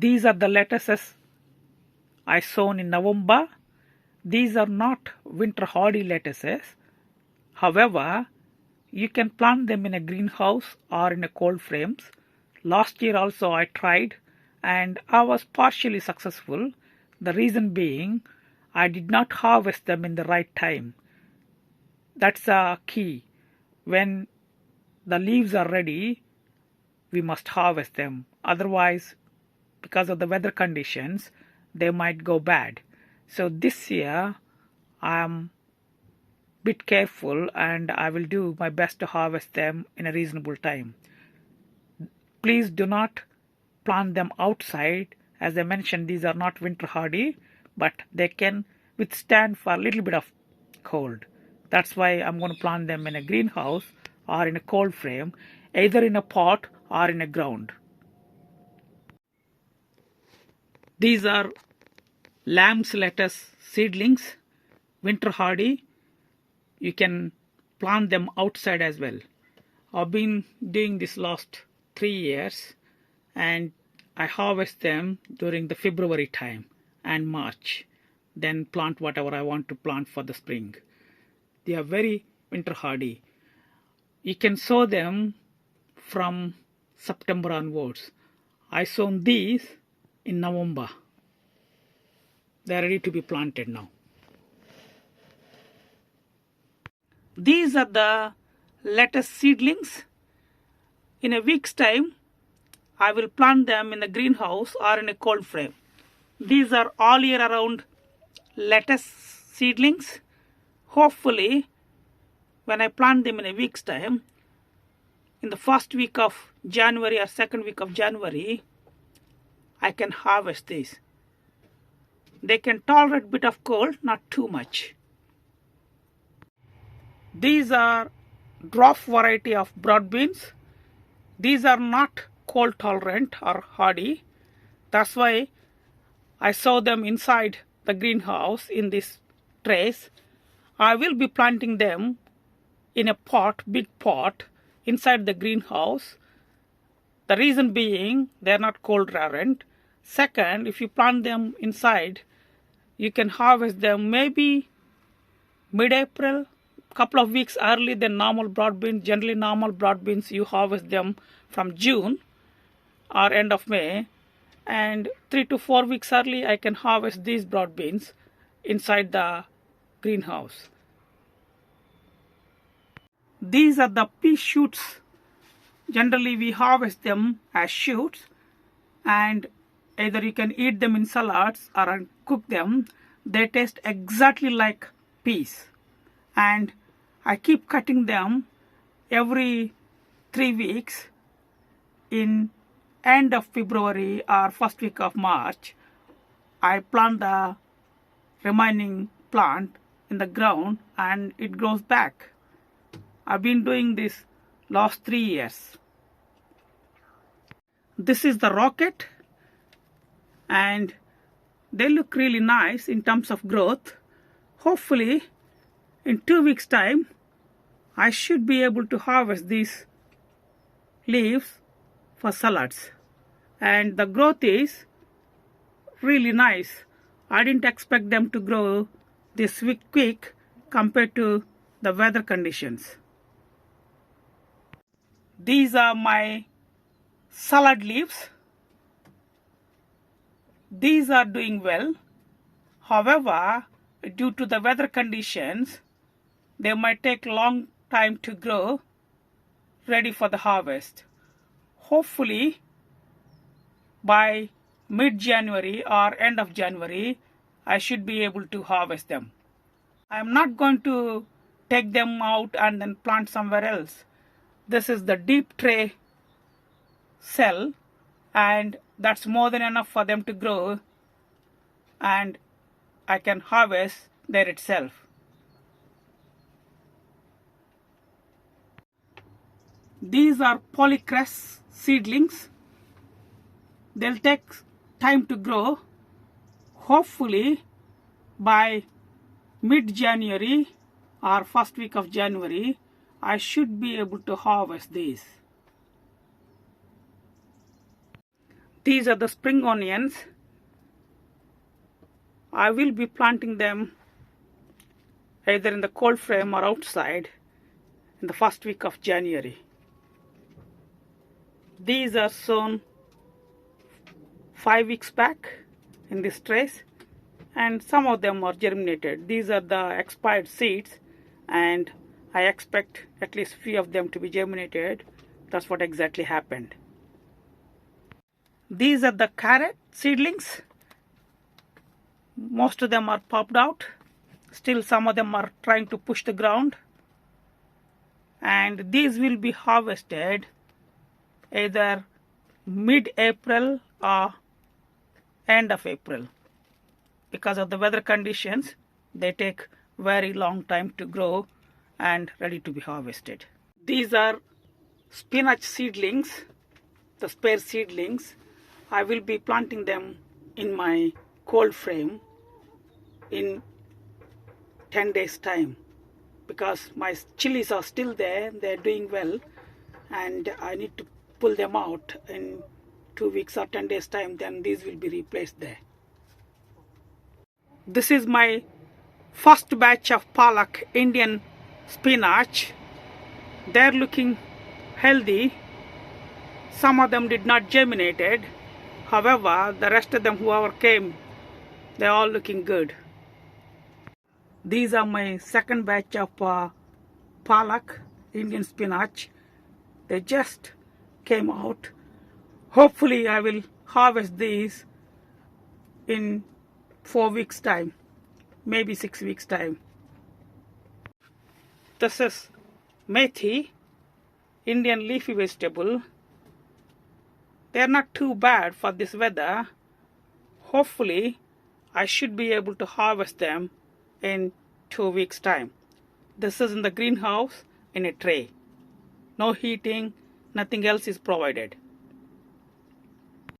These are the lettuces I sown in November. These are not winter hardy lettuces. However, you can plant them in a greenhouse or in a cold frames. Last year also I tried and I was partially successful. The reason being I did not harvest them in the right time. That's a key. When the leaves are ready, we must harvest them. Otherwise, because of the weather conditions, they might go bad. So this year I'm bit careful and I will do my best to harvest them in a reasonable time. Please do not plant them outside. As I mentioned, these are not winter hardy, but they can withstand for a little bit of cold. That's why I'm going to plant them in a greenhouse or in a cold frame, either in a pot or in a ground. These are lamb's lettuce seedlings, winter hardy. You can plant them outside as well. I've been doing this last 3 years and I harvest them during the February time and March. Then plant whatever I want to plant for the spring. They are very winter hardy. You can sow them from September onwards. I sown these in November. They are ready to be planted now. These are the lettuce seedlings. In a week's time, I will plant them in a greenhouse or in a cold frame. These are all year around lettuce seedlings. Hopefully, when I plant them in a week's time, in the first week of January or second week of January, I can harvest these. They can tolerate a bit of cold, not too much. These are dwarf variety of broad beans. These are not cold tolerant or hardy. That's why I sow them inside the greenhouse in these trays. I will be planting them in a pot, big pot, inside the greenhouse. The reason being they are not cold tolerant. Second, if you plant them inside, you can harvest them maybe mid-April, couple of weeks early than normal broad beans. Generally normal broad beans you harvest them from June or end of May, and 3 to 4 weeks early I can harvest these broad beans inside the greenhouse. These are the pea shoots. Generally we harvest them as shoots and either you can eat them in salads or cook them. They taste exactly like peas, and I keep cutting them every 3 weeks. In end of February or first week of March, I plant the remaining plant in the ground and it grows back. I've been doing this last 3 years. This is the rocket and they look really nice in terms of growth. Hopefully in 2 weeks time I should be able to harvest these leaves for salads, and the growth is really nice. I didn't expect them to grow this quick compared to the weather conditions. These are my salad leaves. These are doing well. However, due to the weather conditions, they might take long time to grow ready for the harvest. Hopefully by mid-January or end of January I should be able to harvest them. I am not going to take them out and then plant somewhere else. This is the deep tray cell and that's more than enough for them to grow, and I can harvest there itself. These are polycress seedlings. They'll take time to grow. Hopefully by mid-January or first week of January I should be able to harvest these. These are the spring onions. I will be planting them either in the cold frame or outside in the first week of January. These are sown 5 weeks back in this trays, and some of them are germinated. These are the expired seeds, and I expect at least few of them to be germinated. That's what exactly happened. These are the carrot seedlings. Most of them are popped out. Still some of them are trying to push the ground. And these will be harvested either mid-April or end of April. Because of the weather conditions, they take very long time to grow and ready to be harvested. These are spinach seedlings, the spare seedlings. I will be planting them in my cold frame in 10 days time, because my chilies are still there, they're doing well, and I need to pull them out in 2 weeks or 10 days time. Then these will be replaced there. This is my first batch of palak Indian spinach. They're looking healthy. Some of them did not germinated. However, the rest of them, whoever came, they're all looking good. These are my second batch of palak Indian spinach. They just came out. Hopefully I will harvest these in 4 weeks time, maybe 6 weeks time. This is methi, Indian leafy vegetable. They are not too bad for this weather. Hopefully I should be able to harvest them in 2 weeks time. This is in the greenhouse in a tray. No heating, nothing else is provided.